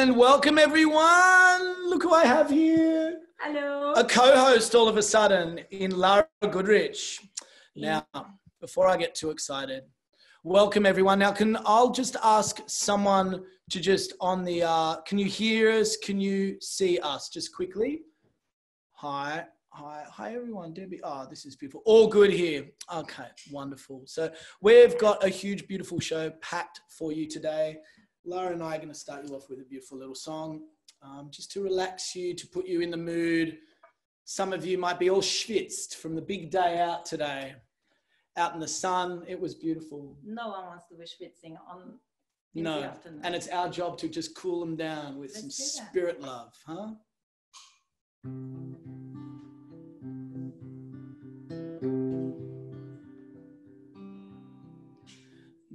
And welcome everyone. Look who I have here. Hello. A co-host all of a sudden in Lara Goodrich. Now, before I get too excited, welcome everyone. Now, I'll just ask someone to just on the, can you hear us? Can you see us just quickly? Hi everyone. Debbie. Oh, this is beautiful. All good here. Okay, wonderful. So we've got a huge, beautiful show packed for you today. Lara and I are going to start you off with a beautiful little song, just to relax you, to put you in the mood. Some of you might be all schwitzed from the big day out today. Out in the sun, it was beautiful. No one wants to be schwitzing on the afternoon. And it's our job to just cool them down with some spirit love, huh?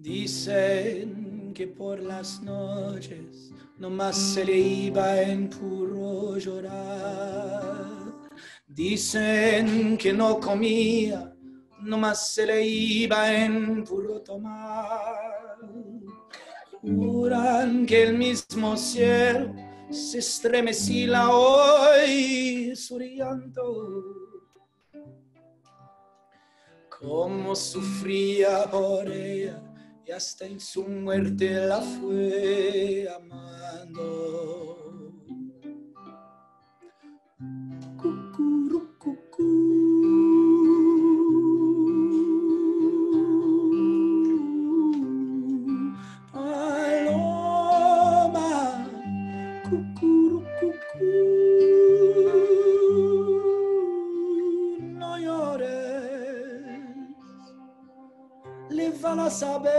Dicen que por las noches nomás se le iba en puro llorar. Dicen que no comía, nomás se le iba en puro tomar. Juran que el mismo cielo se estremecía hoy su llanto. Cómo sufría por ella y hasta en su muerte la fue amando. Paloma, no llores, le van a saber.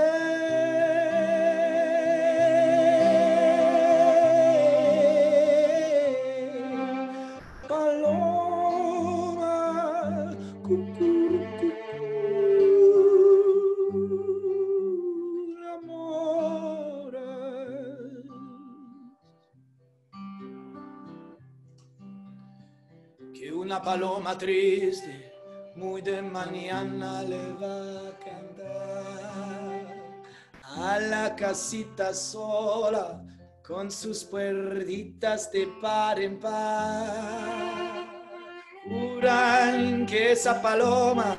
Paloma, amores. Que una paloma triste muy de mañana le va a cantar a la casita sola con sus puertitas de par en par. Juran que esa paloma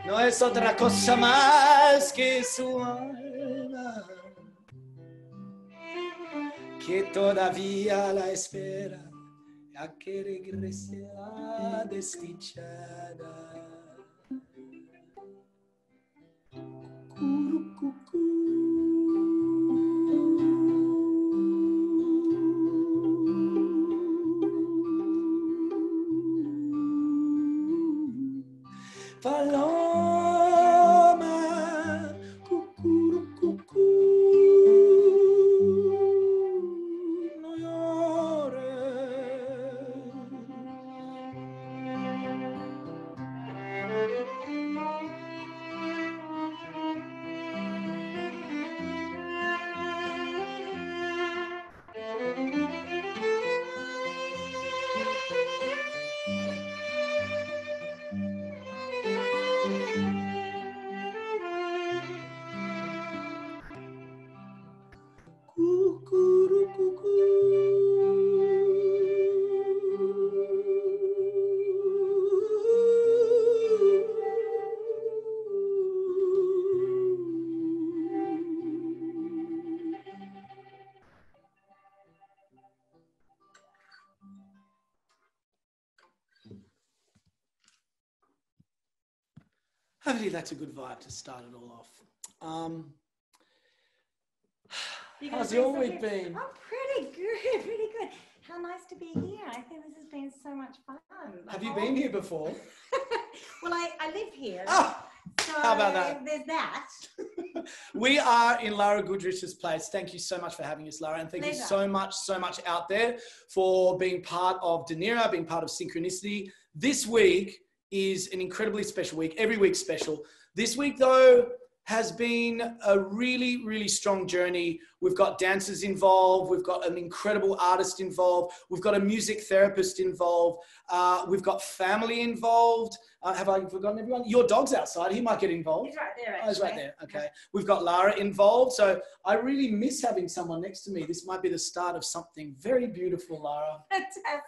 no es otra cosa más que su alma, que todavía la espera a que regrese la desdichada. Paloma, no llores. Hopefully that's a good vibe to start it all off. How's your week been? Oh, pretty good, pretty good. How nice to be here. I think this has been so much fun. Have you been here before? Well, I live here. Oh, so how about that? There's that. We are in Lara Goodrich's place. Thank you so much for having us, Lara. And thank you so much out there for being part of Dunera, being part of Synchronicity. This week is an incredibly special week. Every week's special. This week, though, has been a really, really strong journey. We've got dancers involved. We've got an incredible artist involved. We've got a music therapist involved. We've got family involved. Have I forgotten everyone? Your dog's outside. He might get involved. He's right there, actually. Oh, he's right there. Okay. We've got Lara involved. So I really miss having someone next to me. This might be the start of something very beautiful, Lara. Fantastic.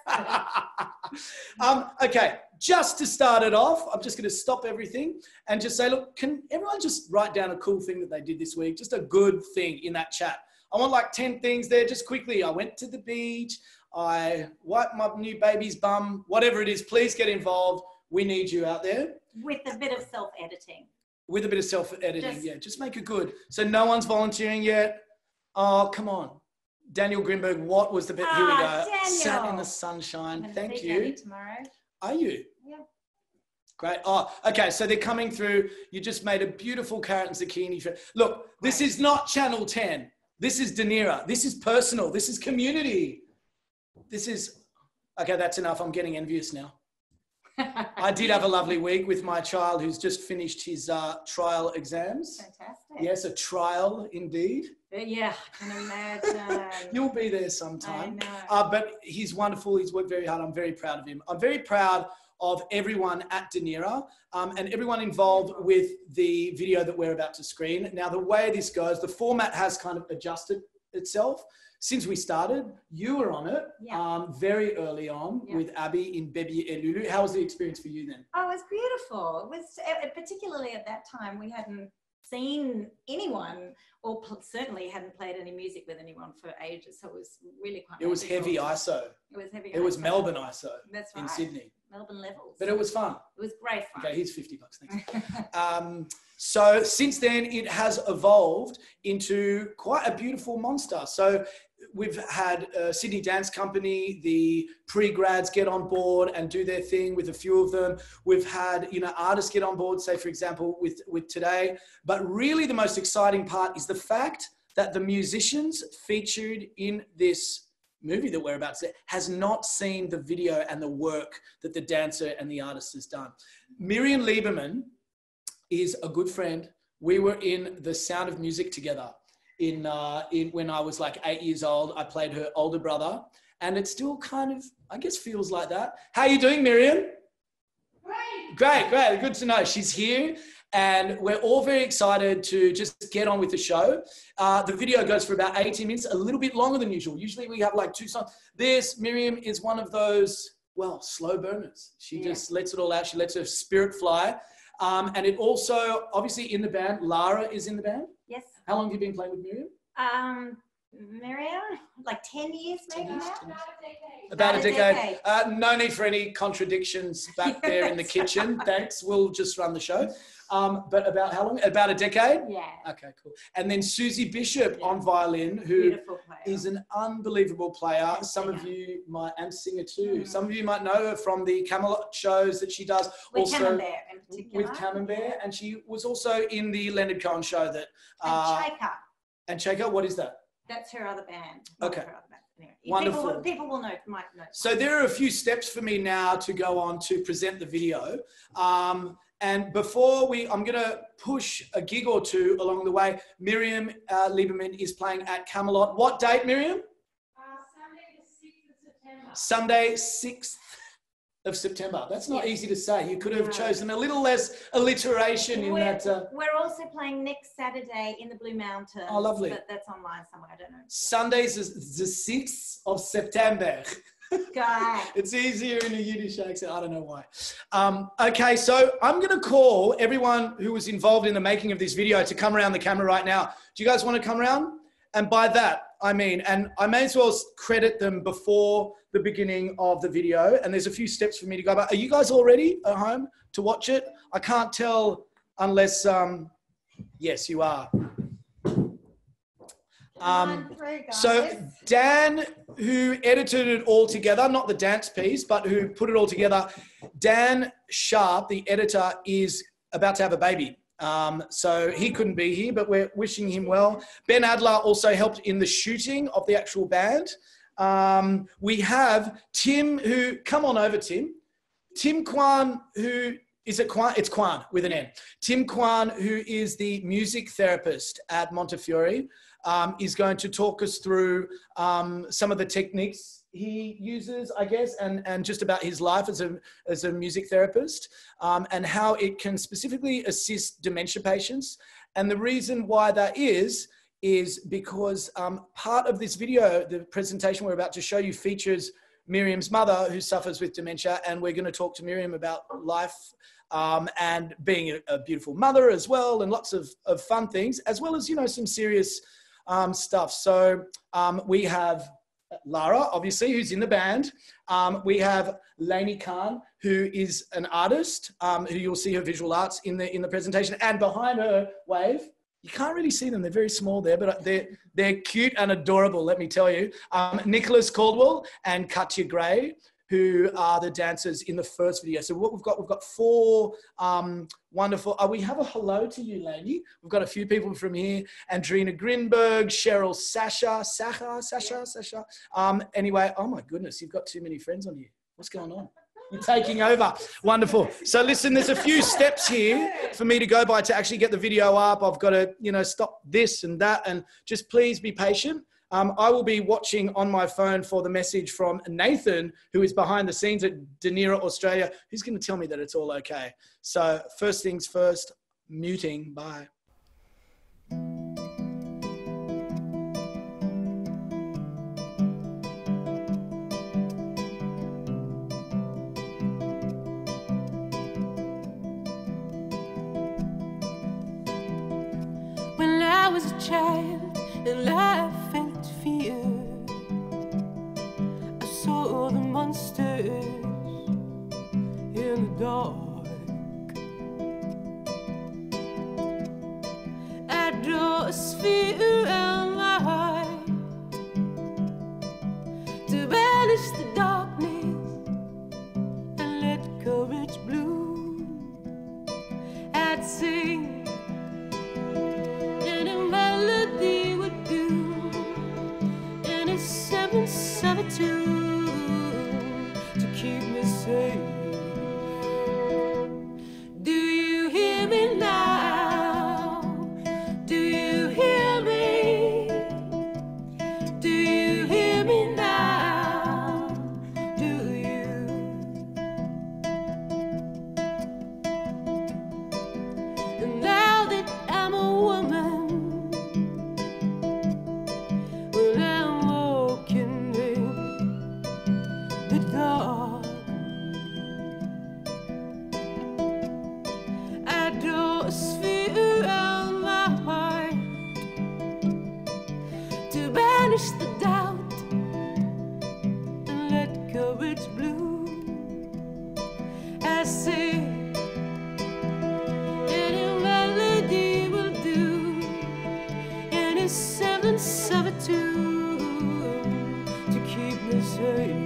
Okay. Just to start it off, I'm just going to stop everything and just say, look, can everyone just write down a cool thing that they did this week? Just a good thing in that chat. I want like 10 things there just quickly. I went to the beach. I wiped my new baby's bum. Whatever it is, please get involved. We need you out there. With a bit of self-editing. With a bit of self-editing, yeah. Just make it good. So no one's volunteering yet. Oh, come on. Daniel Grimberg, what was the bit? Here we go. Daniel. Sat in the sunshine. Thank you. Tomorrow. Are you? Yeah. Great. Oh, okay. So they're coming through. You just made a beautiful carrot and zucchini. Look, this is not Channel 10. This is Dunera. This is personal. This is community. This is, okay, that's enough. I'm getting envious now. I did have a lovely week with my child who's just finished his trial exams. Fantastic. Yes, a trial indeed. Yeah, I can imagine. You'll be there sometime. I know. But he's wonderful. He's worked very hard. I'm very proud of him. I'm very proud of everyone at Dunera and everyone involved with the video that we're about to screen. Now, the way this goes, the format has kind of adjusted itself. Since we started, you were on it very early on with Abby in Baby et Lulu. How was the experience for you then? Oh, it was beautiful. It was particularly at that time, we hadn't seen anyone or certainly hadn't played any music with anyone for ages. So it was really quite. It was heavy ISO. It was heavy. It was Melbourne ISO. That's right. In Sydney. Melbourne levels. But it was fun. It was great fun. Okay, here's $50, thanks. So since then, it has evolved into quite a beautiful monster. So we've had Sydney Dance Company, the pre-grads get on board and do their thing with a few of them. We've had, you know, artists get on board, say, for example, with today. But really the most exciting part is the fact that the musicians featured in this movie that we're about to see has not seen the video and the work that the dancer and the artist has done. Miriam Lieberman is a good friend. We were in The Sound of Music together in when I was like 8 years old. I played her older brother, and it still kind of, I guess, feels like that. How are you doing, Miriam? Great, great. Good to know. She's here, and we're all very excited to just get on with the show. The video goes for about 18 minutes, a little bit longer than usual. Usually we have like 2 songs. This, Miriam, is one of those, well, slow burners. She just lets it all out. She lets her spirit fly. And it also, obviously in the band, Lara is in the band. Yes. How long have you been playing with Miriam? Miriam, like 10 years maybe now? About a decade. No need for any contradictions back there in the kitchen. Thanks. We'll just run the show. But about how long? About a decade? Yeah. Okay, cool. And then Susie Bishop on violin, who is an unbelievable player. Some of you might, and singer too. Some of you might know her from the Camelot shows that she does. With Camembert in particular. With Camembert. And she was also in the Leonard Cohen show that... and Shaker. And Shaker, what is that? That's her other band. Okay. Her other band. Anyway, wonderful. People will know, might know. So there are a few steps for me now to go on to present the video. And before I'm going to push a gig or two along the way. Miriam Lieberman is playing at Camelot. What date, Miriam? Sunday the 6th of September. Sunday, 6th of September. That's not easy to say. You could have chosen a little less alliteration in that. We're also playing next Saturday in the Blue Mountains. Oh, lovely. But that's online somewhere. I don't know. Sundays is the 6th of September. It's easier in a Yiddish accent. I don't know why. Okay, so I'm going to call everyone who was involved in the making of this video to come around the camera right now. Do you guys want to come around? And by that, I mean, and I may as well credit them before the beginning of the video. And there's a few steps for me to go. But are you guys all ready at home to watch it? I can't tell unless, yes, you are. So Dan, who edited it all together, not the dance piece, but who put it all together, Dan Sharp, the editor, is about to have a baby. So he couldn't be here, but we're wishing him well. Ben Adler also helped in the shooting of the actual band. We have Tim, who, come on over, Tim. Tim Kwan, who, is it Kwan? It's Kwan with an N. Tim Kwan, who is the music therapist at Montefiore, is going to talk us through some of the techniques he uses, I guess, and just about his life as a music therapist, and how it can specifically assist dementia patients. And the reason why that is because part of this video, the presentation we're about to show you, features Miriam's mother, who suffers with dementia, and we're going to talk to Miriam about life and being a beautiful mother as well, and lots of fun things, as well as, you know, some serious stuff. So we have Lara, obviously, who's in the band. We have Lainey Khan, who is an artist, who you'll see her visual arts in the presentation. And behind her, wave. You can't really see them. They're very small there, but they're cute and adorable, let me tell you. Nicholas Caldwell and Katya Gray, who are the dancers in the first video. So what we've got 4 wonderful, we have a hello to you, Lainey. We've got a few people from here. Andrina Grinberg, Cheryl, Sasha. Anyway, oh my goodness, you've got too many friends on here. What's going on? You're taking over. Wonderful. So listen, there's a few steps here for me to go by to actually get the video up. I've got to, you know, stop this and that, and just please be patient. I will be watching on my phone for the message from Nathan, who is behind the scenes at Dunera, Australia, who's going to tell me that it's all okay. So first things first, muting. Bye. When I was a child and I felt fear, I saw the monsters in the dark. I drew a sphere around my heart to banish the darkness and let courage bloom. I'd sing to keep me safe. Do you hear me now? Do you hear me? Do you hear me now? Do you? And now that I'm a woman, well, I'm walking the dark. I draw a sphere around my heart to banish the doubt and let courage bloom. I say any melody will do, any semblance of a tune to keep me safe.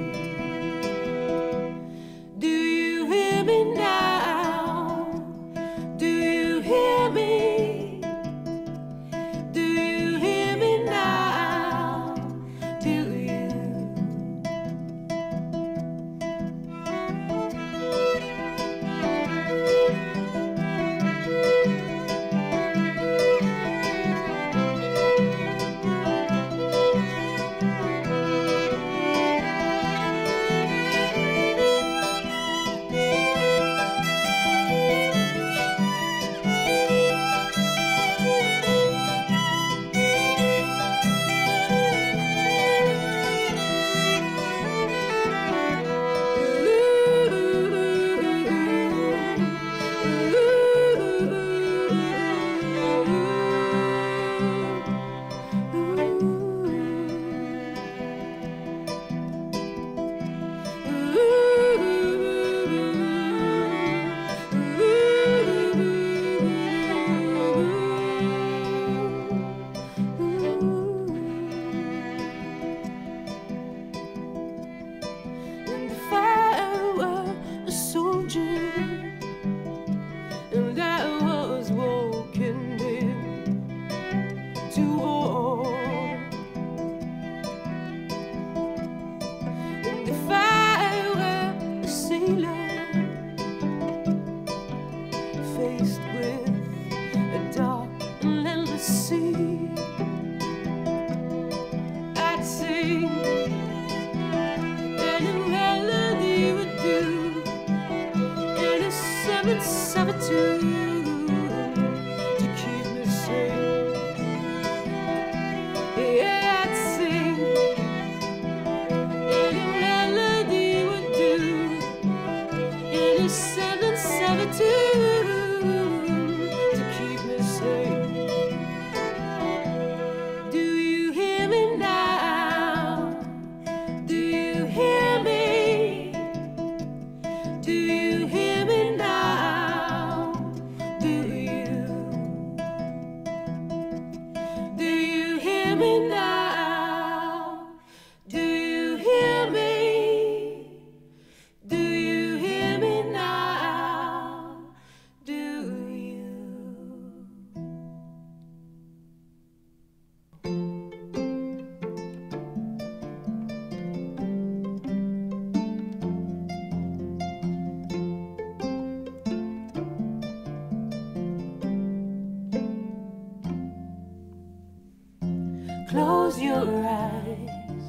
close your eyes.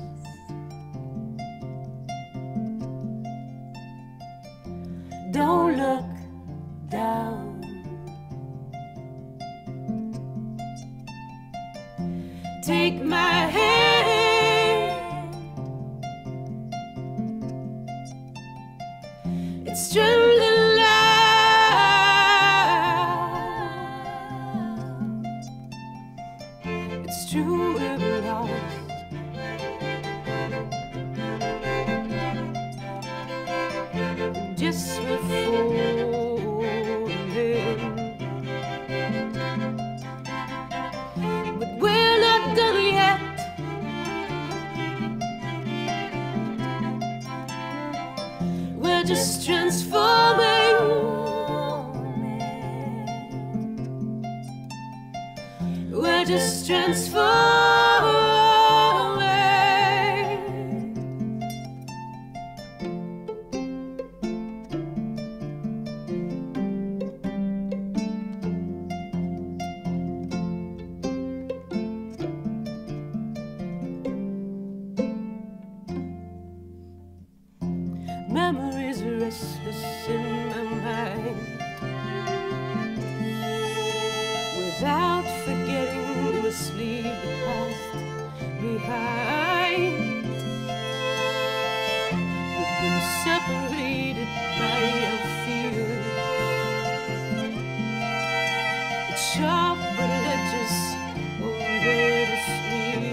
Don't look down. Take my hand. It's trembling loud. It's true, we're lost. Just before but we're not done yet. We're just transforming. We're just transforming. Memories restless in my mind. Without forgetting, we must leave the past behind. We've been separated by our fear. It's sharp, but it edges won't let us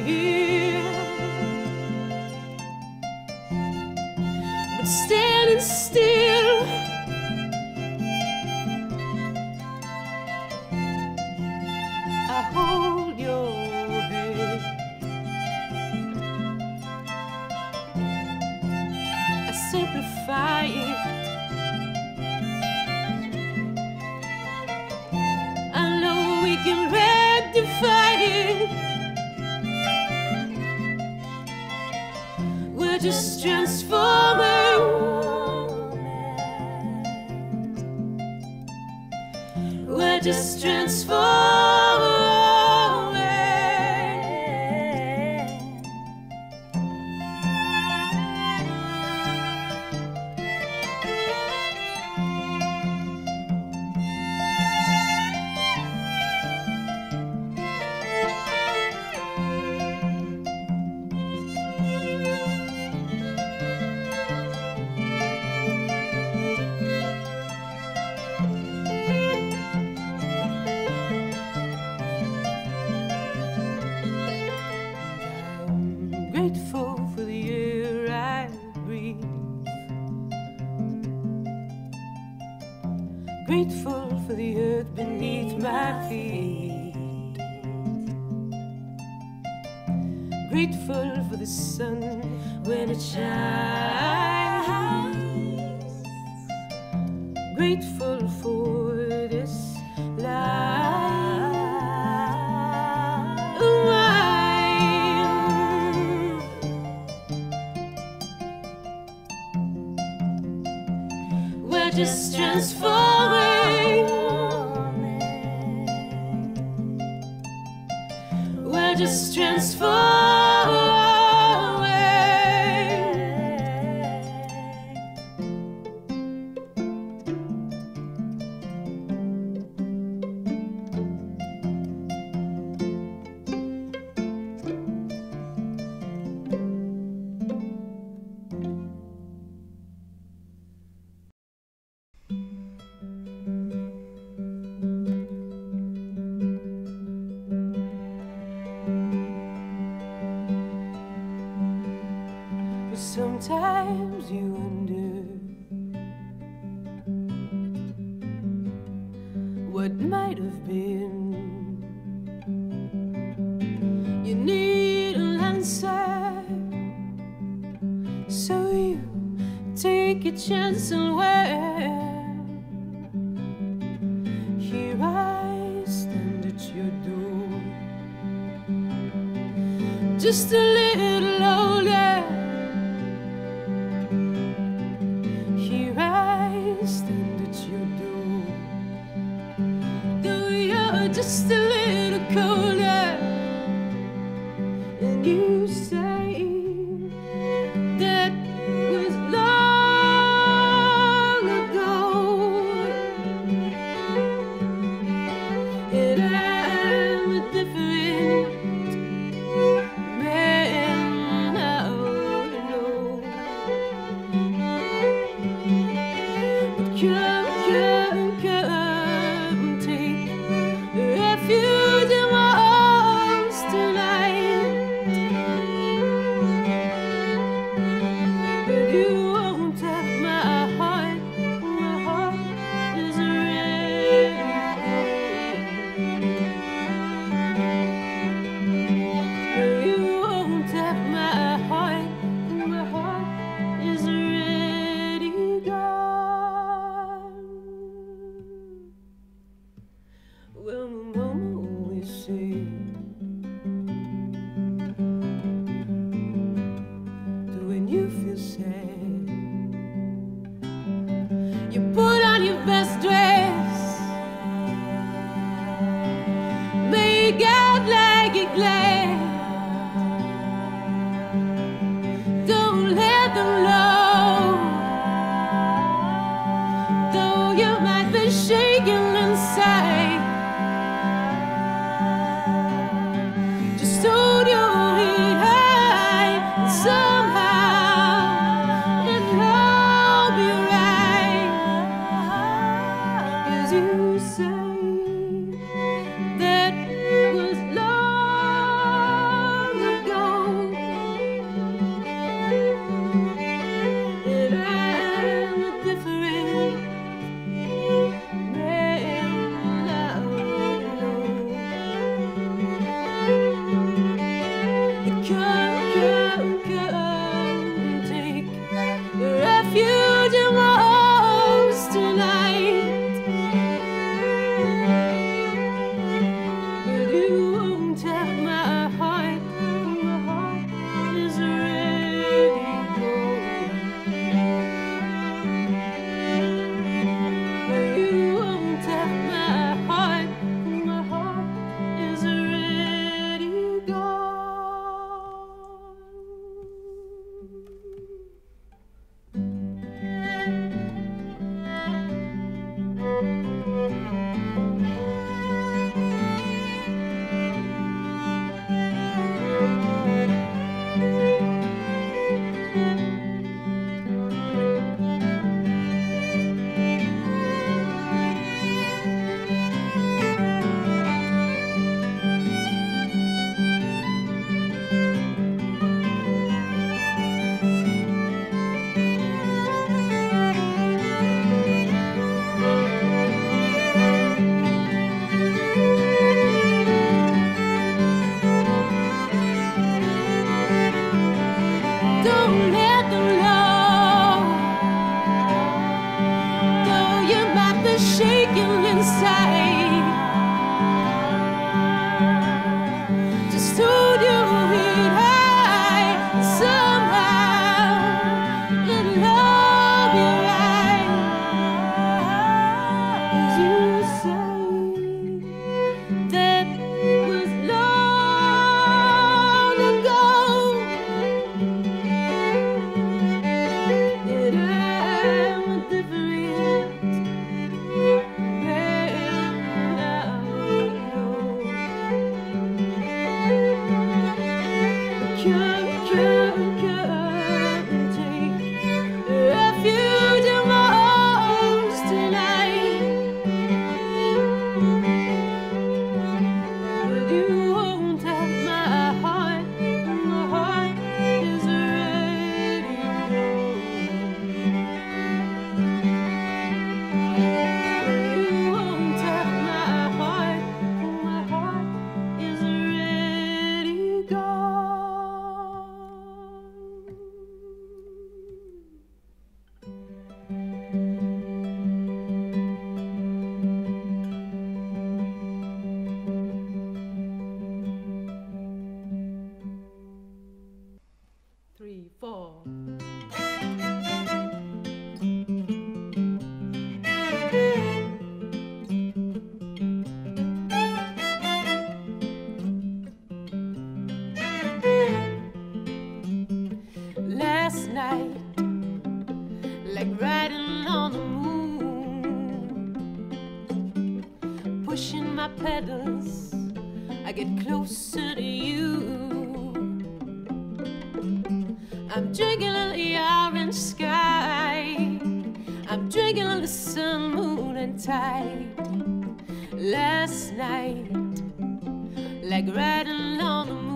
near. But standing still, I hold your hand. I simplify it. I know we can rectify it. We're just transforming. We're just transforming. Grateful for the air I breathe. Grateful for the earth beneath my feet. Grateful for the sun when it shines. Grateful for this life. We're just transforming. We're just transforming. Sometimes you wonder what might have been. You need an answer, so you take a chance and where. Here I stand at your door, just a little older. Just a little colder. you say that was long ago, and I'm a different man now, you know. But come, take refuge in my arms tonight. But you won't have my heart is ready. But you won't have my heart is ready gone. Well, my mama always said that when you feel sad, you put on your best dress, make out like you're glad. Don't let them know, though you might be shaking inside. Just hold your head high, and somehow it'll all be right. 'Cause you say that was long my pedals, I get closer to you. I'm drinking on the orange sky, I'm drinking on the sun, moon, and tide. Last night, like riding on the moon.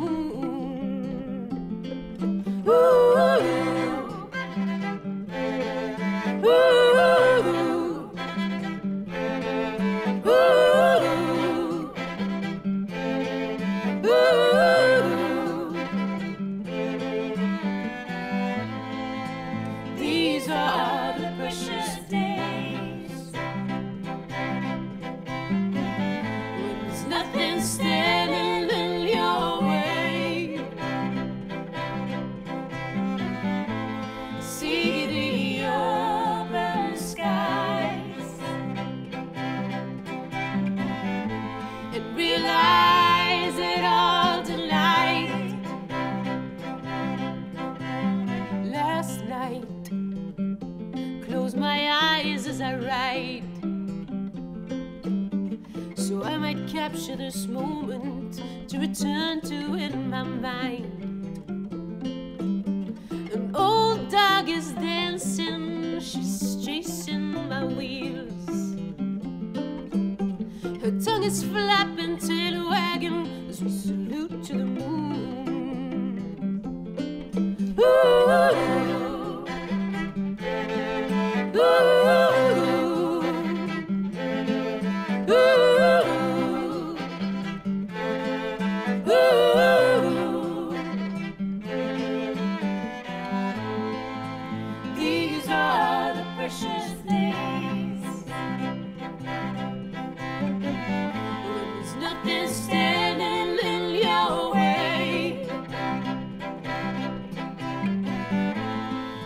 Ooh, ooh, ooh, ooh, ooh. These are the precious days when there's nothing standing in your way. See the open skies and realize it all tonight. Last night, close my eyes as I write, so I might capture this moment to return to in my mind. An old dog is dancing, she's chasing my wheels. Her tongue is flapping, tail wagging as we salute to the moon. Ooh, ooh, ooh, ooh. These are the precious days when there's nothing standing in your way.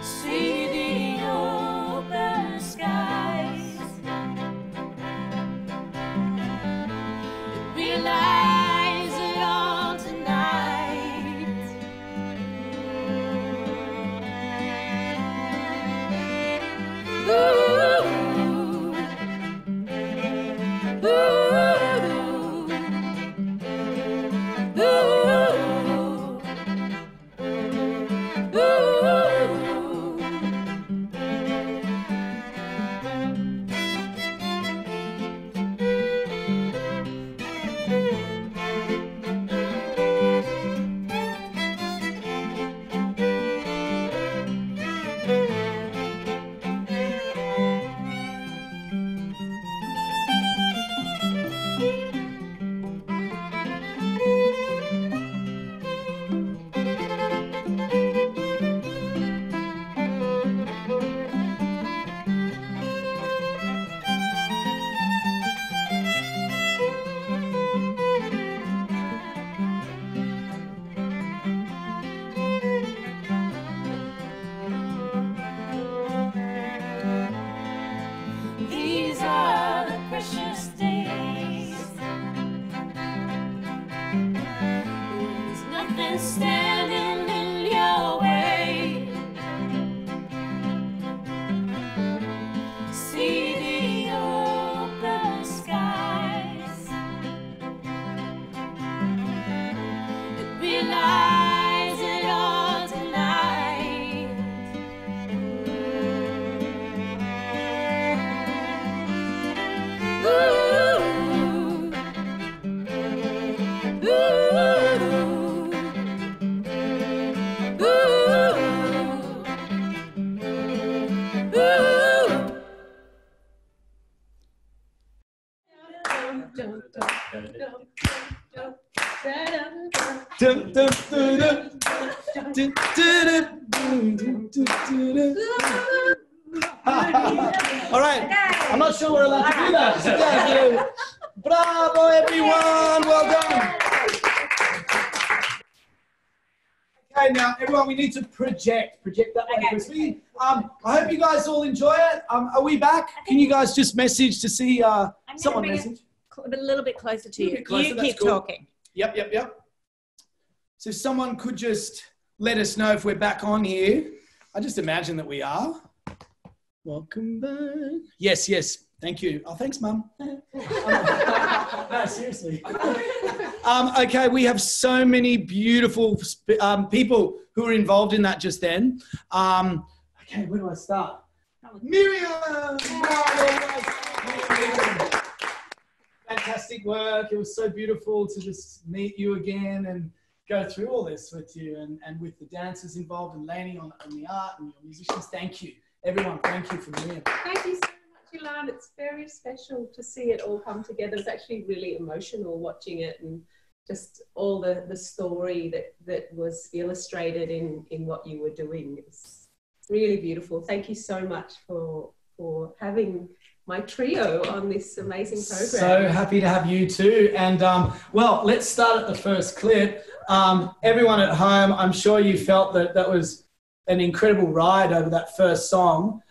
See the open skies and realize it all tonight. Ooh, ooh, ooh, ooh, ooh. These are the precious days when there's nothing standing in your way. See the open skies and realize it all tonight. Ooh, ooh, ooh, ooh. Dum, dum, dum, dum. Dum, dum, dum, dum. All right, I'm not sure we're allowed to do that. Yeah, bravo, everyone, well done. Okay, now everyone, we need to project that way, crispy. I hope you guys all enjoy it. Are we back? Can you guys just message to see someone message? A little bit closer to you. Closer, You that's keep cool. talking. Yep. So if someone could just let us know if we're back on here. I just imagine that we are. Welcome back. Yes. Thank you. Oh, thanks, Mum. No, seriously. Okay, we have so many beautiful people who are involved in that just then. Okay, where do I start? Miriam! Fantastic work. It was so beautiful to just meet you again and go through all this with you and with the dancers involved and Lainey on the art and your musicians. Thank you. Everyone, thank you for Miriam. Thank you so much, Ilan. It's very special to see it all come together. It's actually really emotional watching it and just all the story that was illustrated in what you were doing. It's really beautiful. Thank you so much for having my trio on this amazing program. So happy to have you too. And well, let's start at the first clip. Everyone at home, I'm sure you felt that was an incredible ride over that first song.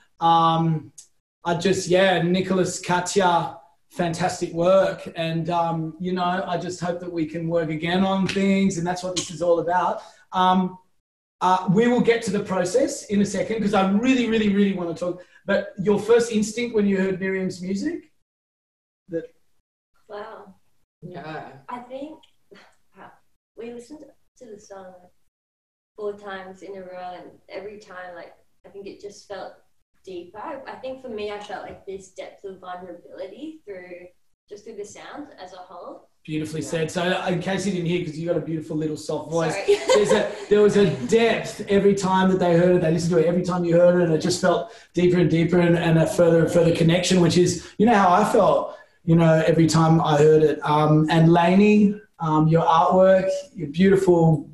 Nicholas, Katya, fantastic work. And, I just hope that we can work again on things, and that's what this is all about. We will get to the process in a second because I really, really, really want to talk. But your first instinct when you heard Miriam's music? Wow. Yeah. I think we listened to the song 4 times in a row, and every time, I think it just felt deeper. I think for me, I felt like this depth of vulnerability through the sound as a whole. Beautifully said. So in case you didn't hear, because you got a beautiful little soft voice, Sorry. there was a depth every time that they heard it. They listened to it every time you heard it, and it just felt deeper and deeper and a further and further connection, which is, how I felt, every time I heard it. And Lainey, your artwork, your beautiful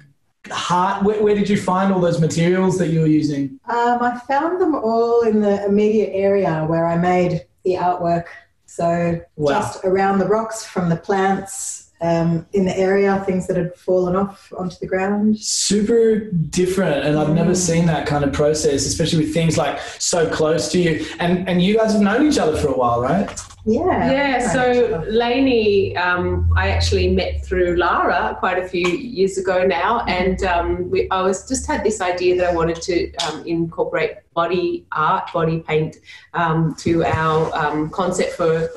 heart. Where did you find all those materials that you were using? I found them all in the immediate area where I made the artwork. So just around the rocks from the plants in the area, things that had fallen off onto the ground. Super different, and I've never seen that kind of process, especially with things like so close to you. And you guys have known each other for a while, right? Yeah. So Lainey, I actually met through Lara quite a few years ago now, and I just had this idea that I wanted to incorporate body art, body paint to our concept for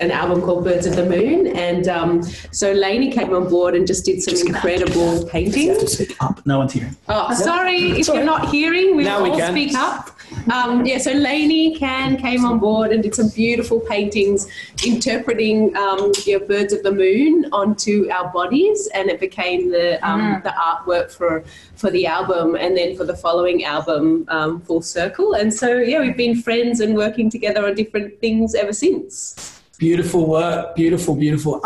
an album called Birds of the Moon. And so Lainey came on board and just did some incredible painting. You have to speak up. No one's hearing. Oh, sorry if you're not hearing. We all speak up. So Lainey came on board and did some beautiful paintings interpreting Birds of the Moon onto our bodies, and it became the artwork for the album, and then for the following album, Full Circle. And so, we've been friends and working together on different things ever since. Beautiful work. Beautiful, beautiful.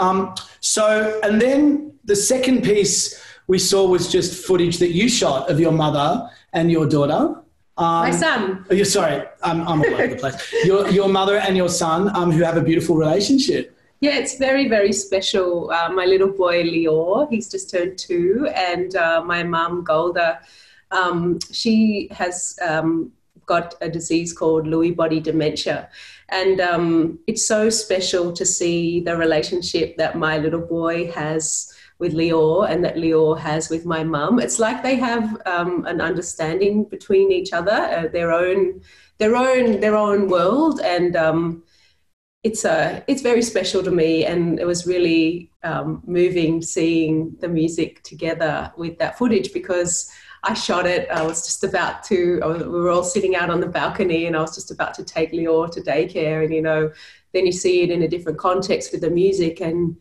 So, and then the second piece we saw was just footage that you shot of your mother and your daughter. My son. I'm all over the place. Your mother and your son who have a beautiful relationship. Yeah, it's very, very special. My little boy, Lior, he's just turned 2, and my mum, Golda, she has got a disease called Lewy body dementia. And it's so special to see the relationship that my little boy has with Lior and that Lior has with my mum. It's like they have an understanding between each other, their own world, and it's very special to me. And it was really moving seeing the music together with that footage, because I shot it. I was just about to. We were all sitting out on the balcony, and I was just about to take Lior to daycare, and then you see it in a different context with the music, and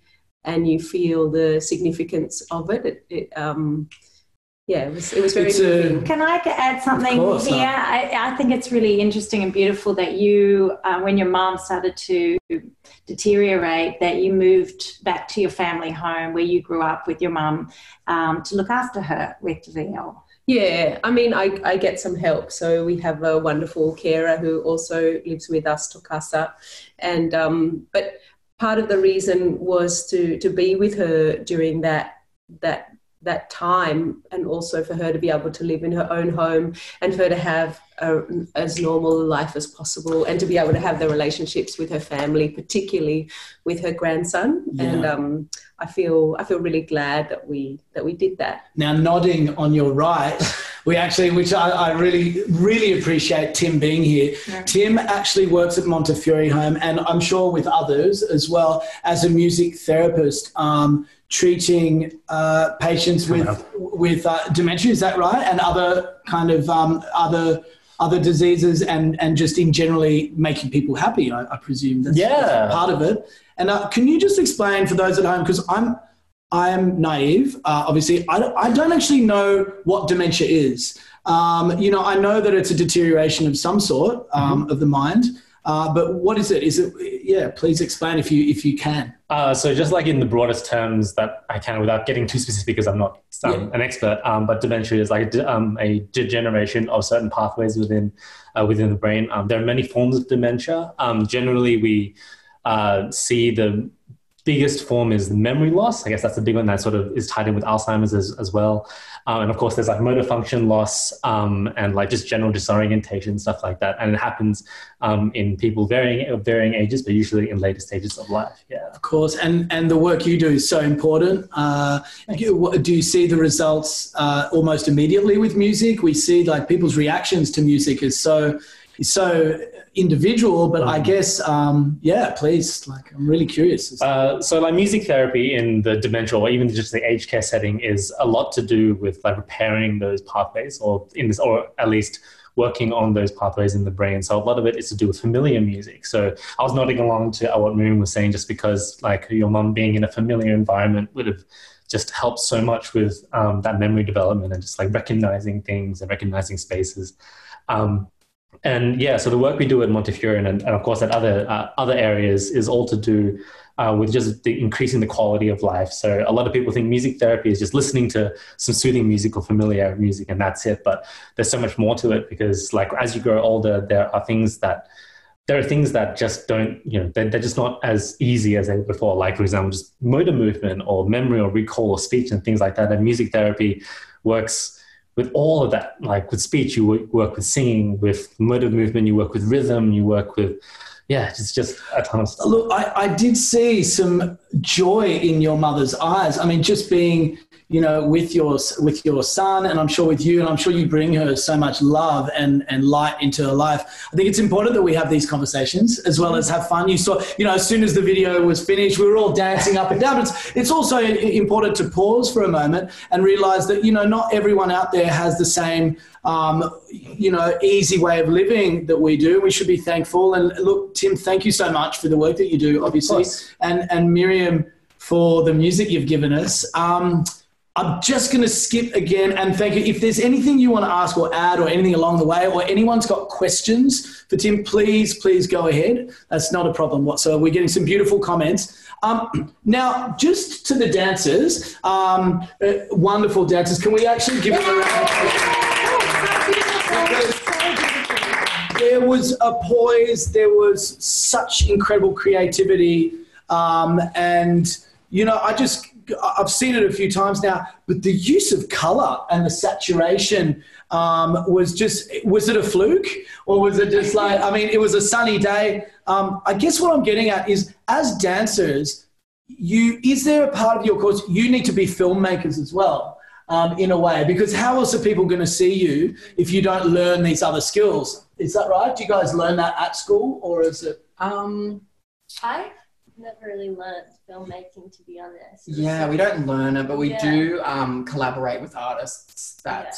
you feel the significance of it. It was very moving. Can I add something here? I think it's really interesting and beautiful that you, when your mom started to deteriorate, that you moved back to your family home where you grew up with your mum to look after her with Leo. Yeah, I mean, I get some help. So we have a wonderful carer who also lives with us, Tokasa, and but part of the reason was to be with her during that time, and also for her to be able to live in her own home, and for her to have as normal a life as possible, and to be able to have the relationships with her family, particularly with her grandson. Yeah. And I feel really glad that we did that. Now, nodding on your right, we actually, which I really, really appreciate Tim being here. Yeah. Tim actually works at Montefiore Home, and I'm sure with others as well, as a music therapist, treating patients with dementia, is that right? And other kind of other diseases, and just in generally making people happy, I presume that's part of it. And can you just explain for those at home, because I'm naive, obviously, I don't actually know what dementia is. I know that it's a deterioration of some sort of the mind, but what is it? Is it, please explain if you can. So just like in the broadest terms that I can, without getting too specific, because I'm not an expert, but dementia is like a degeneration of certain pathways within the brain. There are many forms of dementia. Generally, we see the biggest form is memory loss. I guess that's the big one that sort of is tied in with Alzheimer's as well. And of course, there's like motor function loss and like just general disorientation, stuff like that. And it happens in people varying ages, but usually in later stages of life. Yeah, of course. And the work you do is so important. Do you see the results almost immediately with music? We see like people's reactions to music is so individual, but I guess, please, like, I'm really curious. So like music therapy in the dementia or even just the aged care setting is a lot to do with like repairing those pathways or at least working on those pathways in the brain. So a lot of it is to do with familiar music. So I was nodding along to what Miriam was saying, just because like your mum being in a familiar environment would have just helped so much with that memory development and just like recognizing things and recognizing spaces. So the work we do at Montefiore and of course at other areas is all to do with just increasing the quality of life. So a lot of people think music therapy is just listening to some soothing music or familiar music and that's it. But there's so much more to it, because like as you grow older, there are things that just don't, they're just not as easy as they were before. Like, for example, just motor movement or memory or recall or speech and things like that. And music therapy works with all of that. Like with speech, you work with singing, with motor movement, you work with rhythm, you work with, it's just a ton of stuff. Look, I did see some joy in your mother's eyes. I mean, just being, with your son, and I'm sure with you, and I'm sure you bring her so much love and light into her life. I think it's important that we have these conversations as well as have fun. You saw, as soon as the video was finished, we were all dancing up and down. But it's also important to pause for a moment and realize that, not everyone out there has the same, easy way of living that we do. We should be thankful. And look, Tim, thank you so much for the work that you do, obviously. And Miriam, for the music you've given us. I'm just going to skip again and thank you. If there's anything you want to ask or add or anything along the way, or anyone's got questions for Tim, please go ahead. That's not a problem whatsoever. We're getting some beautiful comments. Now, just to the dancers, wonderful dancers. Can we actually give them a round of applause? There was a poise. There was such incredible creativity. I've seen it a few times now, but the use of color and the saturation was it a fluke, or was it just like, it was a sunny day. I guess what I'm getting at is, as dancers, is there a part of your course, you need to be filmmakers as well, in a way, because how else are people going to see you if you don't learn these other skills? Is that right? Do you guys learn that at school, or is it? I've never really learned filmmaking, to be honest. Yeah, we don't learn it, but we do collaborate with artists that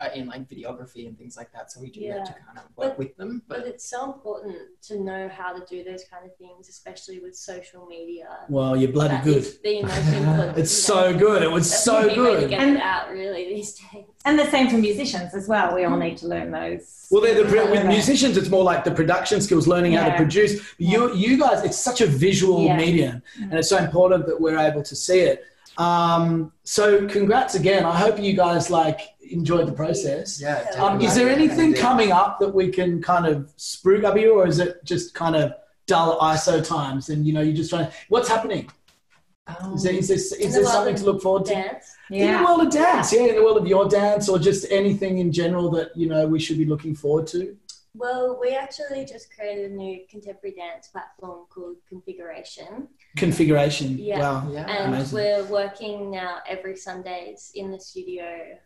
are in like videography and things like that. So we do have to kind of work with them. But it's so important to know how to do those kind of things, especially with social media. Well, you're bloody good. The most important. It's so good. It was so good. To get it out really these days. And the same for musicians as well. We all need to learn those. Well, with musicians, it's more like the production skills, learning how to produce. You guys, it's such a visual medium, and it's so important that we're able to see it. So congrats again. I hope you guys enjoyed the process. Yeah. Is there anything coming up that we can kind of spruik up here, or is it just kind of dull ISO times and you're just trying to, what's happening? Is there something to look forward to? Dance. In the world of dance, in the world of your dance, or just anything in general that, you know, we should be looking forward to? Well, we actually just created a new contemporary dance platform called Configuration. Yeah. Wow. Yeah. And amazing. We're working now every Sundays in the studio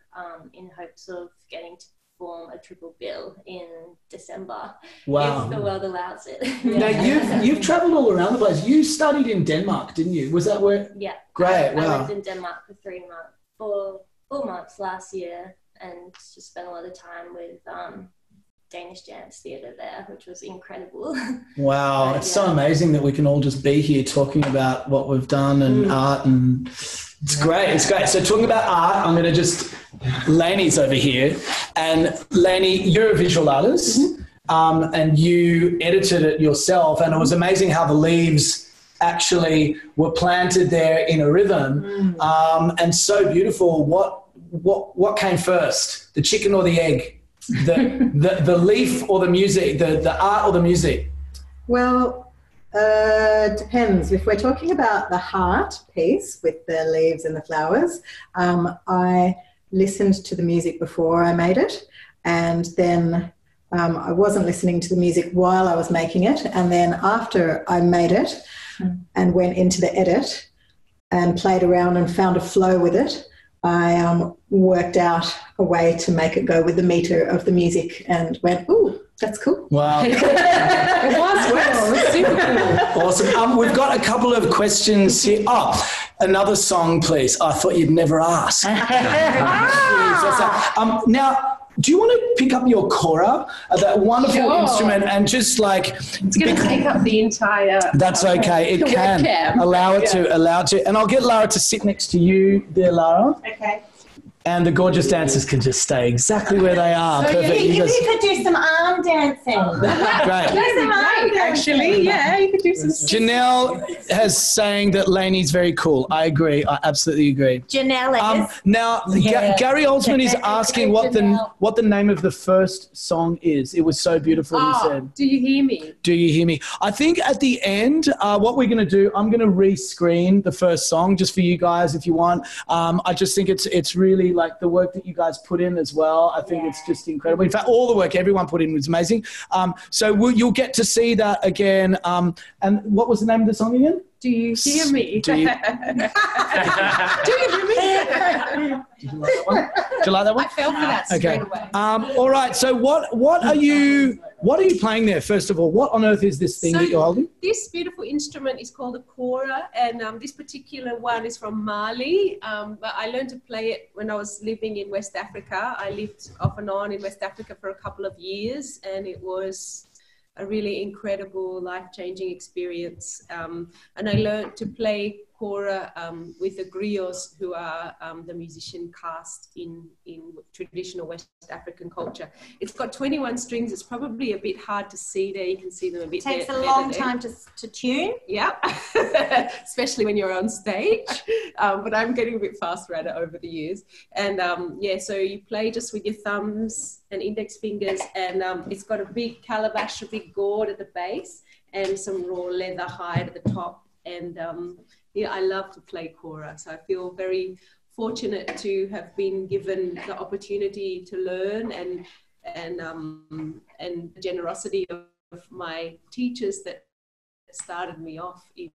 in hopes of getting to perform a triple bill in December. Wow. If the world allows it. Now, you've travelled all around the place. You studied in Denmark, didn't you? Was that where? Yeah. Great, wow. I lived in Denmark for 3 months, for 4 months last year, and just spent a lot of time with Danish dance theatre there, which was incredible. Wow, it's so amazing that we can all just be here talking about what we've done and art, and it's great. So talking about art, I'm going to just, Lainey's over here, and Lainey, you're a visual artist, and you edited it yourself, and it was amazing how the leaves actually were planted there in a rhythm, and so beautiful. What came first, the chicken or the egg? The leaf or the music, the art or the music? Well, depends. If we're talking about the heart piece with the leaves and the flowers, I listened to the music before I made it, and then I wasn't listening to the music while I was making it, and then after I made it and went into the edit and played around and found a flow with it, I worked out a way to make it go with the meter of the music and went, ooh, that's cool. Wow. It was cool. It was super cool. Awesome. We've got a couple of questions here. Oh, another song, please. I thought you'd never ask. Now, do you want to pick up your Kora, that wonderful instrument, and just like... It's going to take up the entire... That's okay. It can. Allow it to. And I'll get Lara to sit next to you there, Lara. Okay. And the gorgeous dancers can just stay exactly where they are. So perfect. you could do some arm dancing. Great. Actually, you could do some... Janelle has saying that Lainey's very cool. I agree. I absolutely agree. Janelle is. Now, Gary Oldsman is asking what the name of the first song is. It was so beautiful, he said. Do you hear me? Do you hear me? I think at the end, what we're going to do, I'm going to re-screen the first song just for you guys if you want. I just think it's really like the work that you guys put in as well. I think it's just incredible. In fact, all the work everyone put in was amazing. So you'll get to see that again. And what was the name of the song again? Do you hear me? Do you hear me? Did you like that one? Did you like that one? I fell for that straight away. All right. So what are you playing there? First of all, what on earth is this thing that you're holding? This beautiful instrument is called a Kora, and this particular one is from Mali. But I learned to play it when I was living in West Africa. I lived off and on in West Africa for a couple of years, and it was a really incredible, life-changing experience. And I learned to play Kora with the griots, who are the musician caste in traditional West African culture. It's got 21 strings. It's probably a bit hard to see there. You can see them a bit. Takes a long time to tune. Yeah, especially when you're on stage. But I'm getting a bit faster at it over the years. And so you play just with your thumbs and index fingers, and it's got a big calabash, a big gourd at the base, and some raw leather hide at the top. And I love to play Kora, so I feel very fortunate to have been given the opportunity to learn, and the generosity of my teachers that started me off in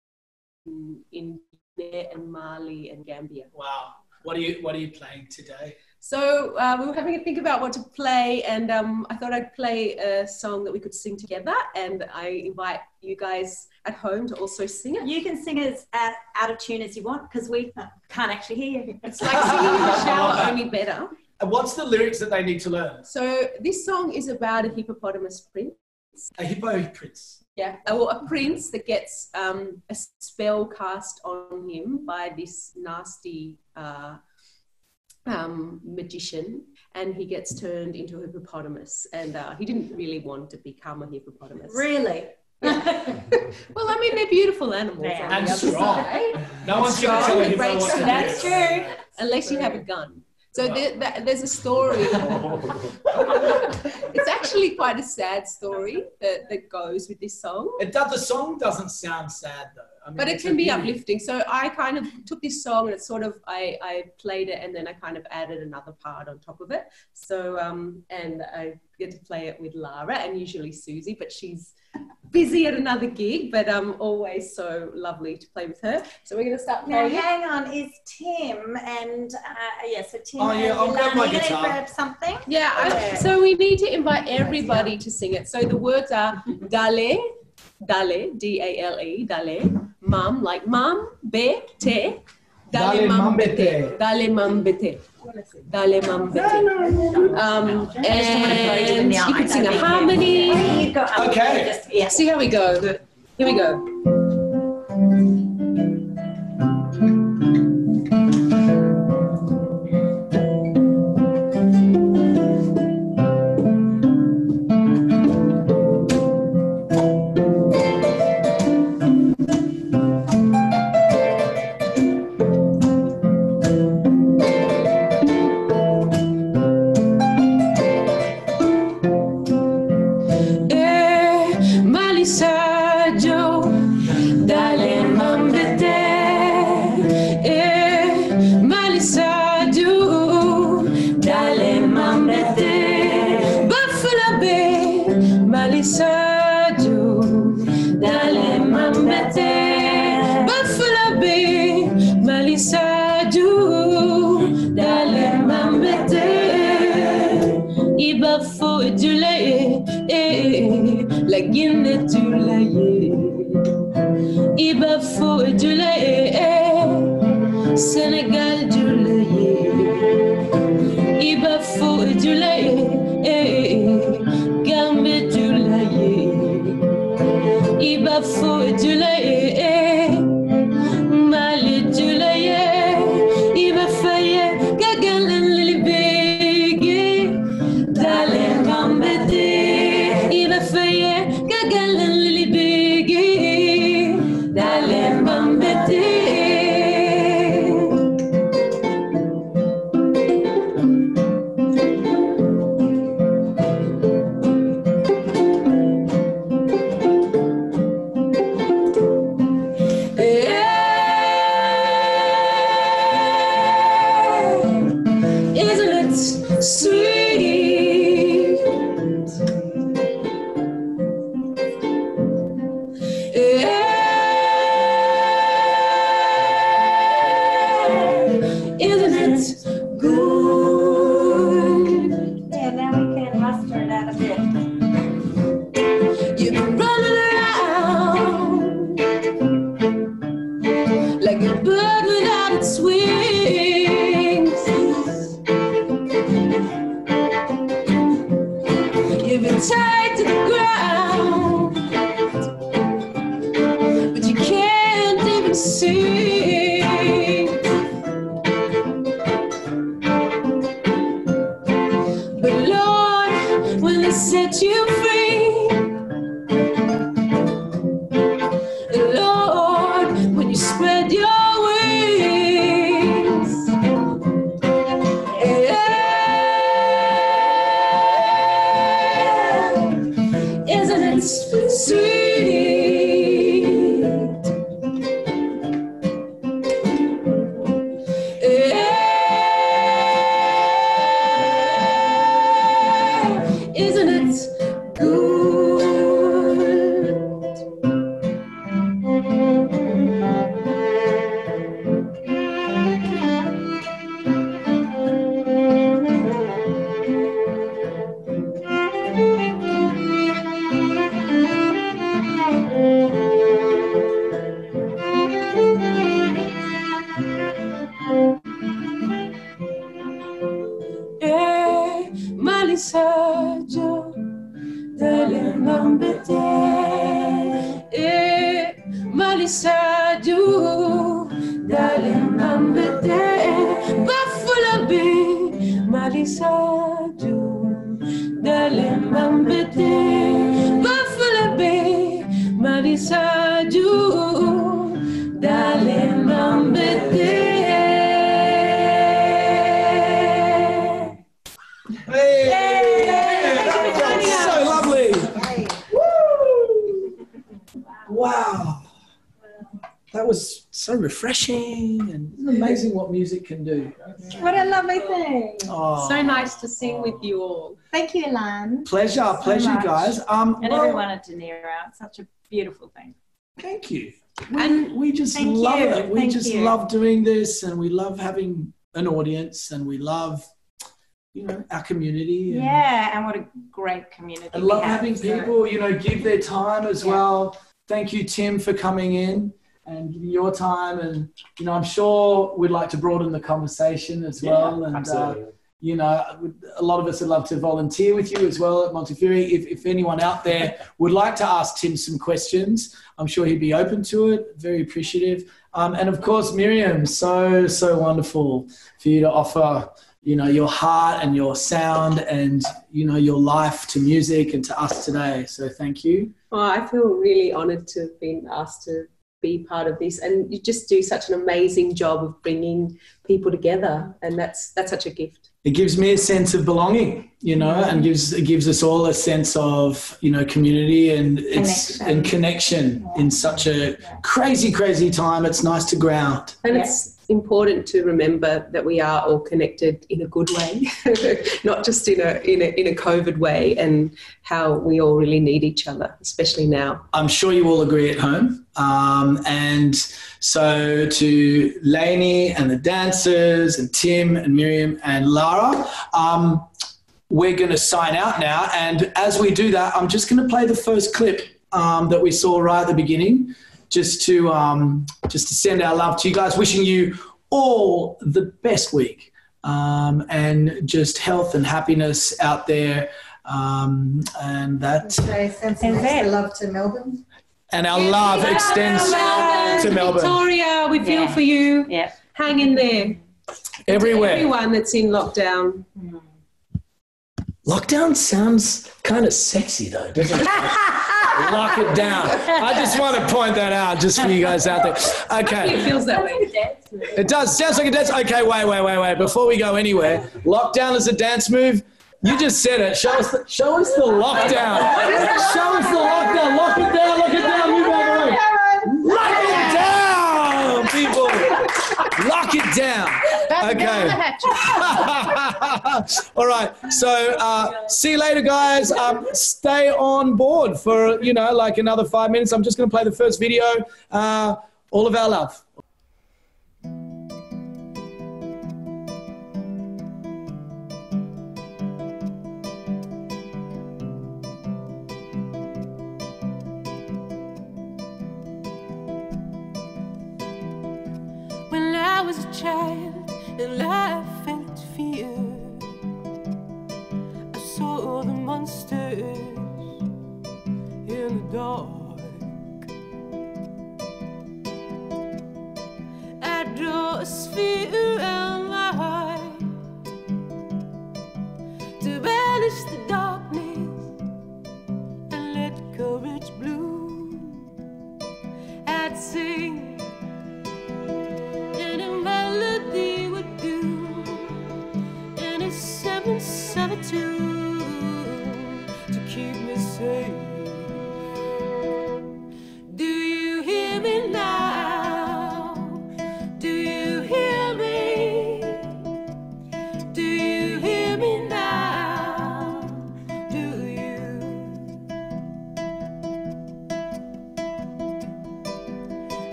Guinea and Mali and Gambia. Wow. What are you playing today? So we were having a think about what to play, and I thought I'd play a song that we could sing together, and I invite you guys at home to also sing it. You can sing as out of tune as you want, because we can't actually hear you. It's like singing in the shower, only better. And what's the lyrics that they need to learn? So this song is about a hippopotamus prince. A hippo prince. Yeah, well, a prince that gets a spell cast on him by this nasty magician, and he gets turned into a hippopotamus, and he didn't really want to become a hippopotamus. Really? Yeah. Well, I mean, they're beautiful animals. Yeah. And strong. No one's going to tell a hippo what to do. That's true. Unless you have a gun. So there's a story. It's actually quite a sad story that goes with this song. The song doesn't sound sad, though. but it can be uplifting. So I kind of took this song and it's sort of, I played it and then I kind of added another part on top of it. So, and I get to play it with Lara and usually Susie, but she's busy at another gig, but always so lovely to play with her. So we're going to start playing. Now, hang on, is Tim and, so Tim I'll grab my guitar. grab something? Yeah, so we need to invite everybody to sing it. So the words are Dale, D-A-L-E, Dale, Mam, like Mam, Be, Te, Dale Mam Bete, Dale Mam Bete. Dale Mam Bete. And you can sing a harmony. Okay. See how we go. Here we go. Sénégal du lait, Iba fou du lait, Gambie du lait, Iba fou du lait, Mali du lait, Iba faye, Gagalan libégué, Dale Mambete, Iba faye, Gagalan libégué, Dale Mambete. so refreshing, and it's amazing what music can do. What a lovely thing. Oh, So nice to sing with you all. Thank you, Ilan. pleasure, much. guys. And everyone at Dunera. It's such a beautiful thing. Thank you. And We just Thank love you. it. We Thank just you. love doing this, and we love having an audience, and we love, our community. And, Yeah, and what a great community. I we love have. having people, give their time as well. Thank you, Tim, for coming in and giving your time. And, I'm sure we'd like to broaden the conversation as well. And, Absolutely. a lot of us would love to volunteer with you as well at Montefiore. If anyone out there would like to ask Tim some questions, I'm sure he'd be open to it. Very appreciative. And of course, Miriam, so wonderful for you to offer, your heart and your sound and, your life to music and to us today. So thank you. Oh, I feel really honoured to have been asked to be part of this, and you just do such an amazing job of bringing people together, and that's such a gift. It gives me a sense of belonging, and gives us all a sense of, community and connection in such a crazy time. It's nice to ground. And it's important to remember that we are all connected in a good way, not just in a COVID way, and how we all really need each other, especially now. I'm sure you all agree at home. And so to Lainey and the dancers and Tim and Miriam and Lara, we're going to sign out now. And as we do that, I'm just going to play the first clip that we saw right at the beginning, just to send our love to you guys, wishing you all the best week and just health and happiness out there. And that. So sending extra love to Melbourne. And our love extends to Melbourne. Victoria, we feel for you. Yeah. Hang in there. Everywhere. Everyone that's in lockdown. Lockdown sounds kind of sexy though, doesn't it? Lock it down. I just want to point that out just for you guys out there. Okay. It feels that way. It does. Sounds like a dance. Okay, wait. Before we go anywhere, lockdown is a dance move. You just said it. Show us the lockdown. Show us the lockdown. Lock it down. Move out of the way. Lock it down, people. Lock it down. Okay. All right. So see you later, guys. Stay on board for, like another 5 minutes. I'm just going to play the first video. All of our love. When I was a child and I felt fear, I saw the monsters in the dark. I draw a sphere around my heart to banish the darkness and let courage bloom. I'd sing melody would do in a 772 to keep me safe. Do you hear me now? Do you hear me? Do you hear me now? Do you?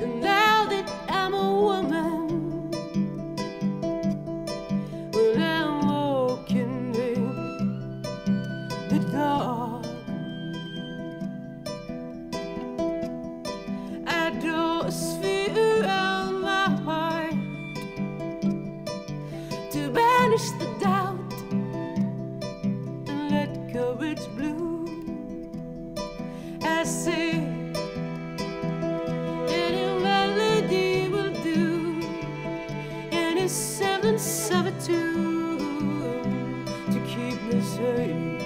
And now that I'm a woman, the doubt and let courage bloom. I say any melody will do, any 772 to keep me safe.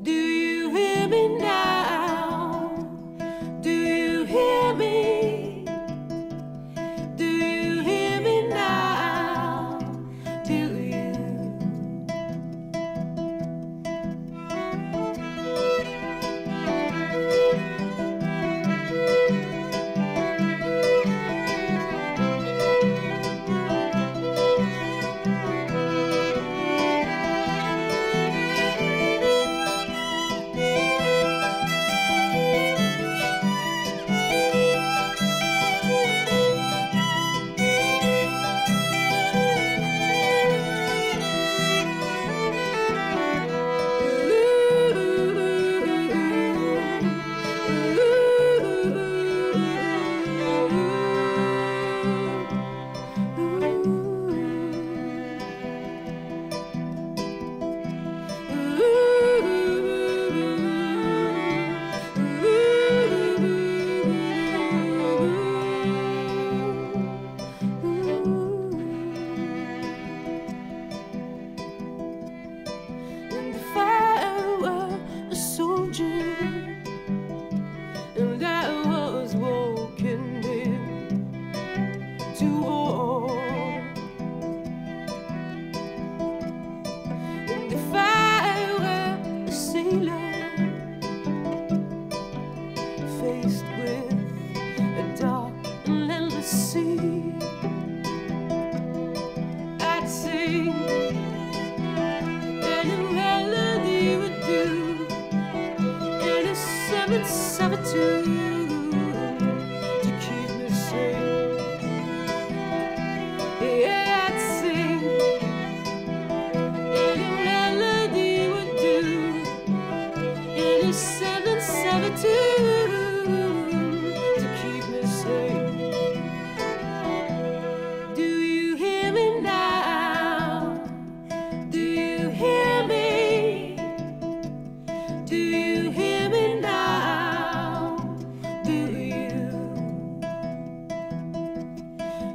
Do you hear me now? Do you hear me? Do you hear me now?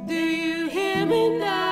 Do you hear me now?